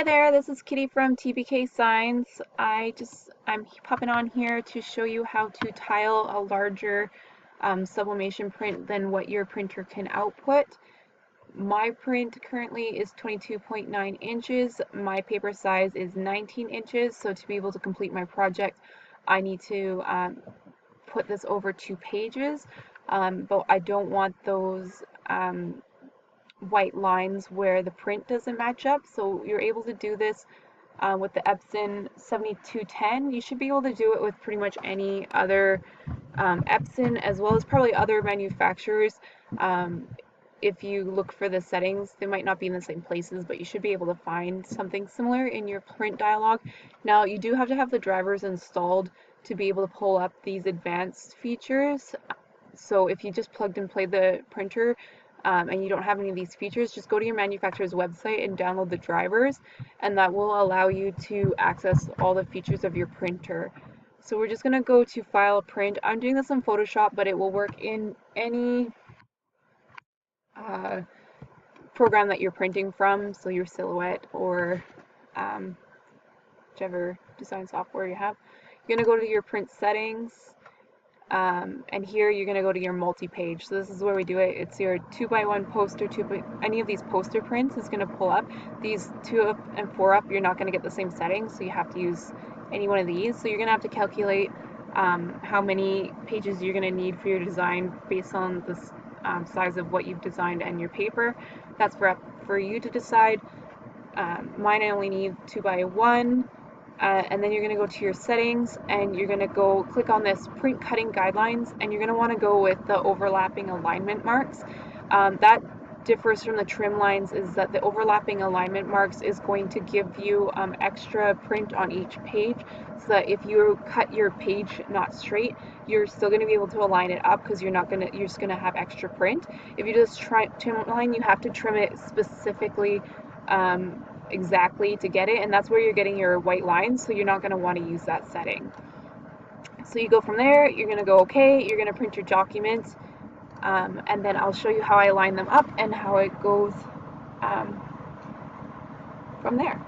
Hi there, this is Kitty from TBK Signs. I'm popping on here to show you how to tile a larger sublimation print than what your printer can output. My print currently is 22.9 inches. My paper size is 19 inches, so to be able to complete my project, I need to put this over 2 pages, but I don't want those white lines where the print doesn't match up. So you're able to do this with the Epson 7210. You should be able to do it with pretty much any other Epson, as well as probably other manufacturers. If you look for the settings, they might not be in the same places, but you should be able to find something similar in your print dialog. Now, you do have to have the drivers installed to be able to pull up these advanced features. So if you just plugged and played the printer, and you don't have any of these features, just go to your manufacturer's website and download the drivers, and that will allow you to access all the features of your printer. So we're just going to go to File, Print. I'm doing this in Photoshop, but it will work in any uh, program that you're printing from, so your Silhouette or whichever design software you have. You're going to go to your print settings, and here you're going to go to your multi-page. So this is where we do it. It's your 2x1 poster, any of these poster prints is going to pull up. These 2 up and 4 up, you're not going to get the same settings, so you have to use any one of these. So you're going to have to calculate how many pages you're going to need for your design based on the size of what you've designed and your paper. That's for you to decide. Mine, I only need 2x1. And then you're going to go to your settings, and you're going to go click on this print cutting guidelines, and you're going to want to go with the overlapping alignment marks. That differs from the trim lines, is that the overlapping alignment marks is going to give you extra print on each page, so that if you cut your page not straight, you're still going to be able to align it up, because you're just going to have extra print. If you just trim line, you have to trim it specifically exactly to get it, and that's where you're getting your white lines, so you're not going to want to use that setting. So you go from there, you're going to go okay, you're going to print your documents, and then I'll show you how I line them up and how it goes from there.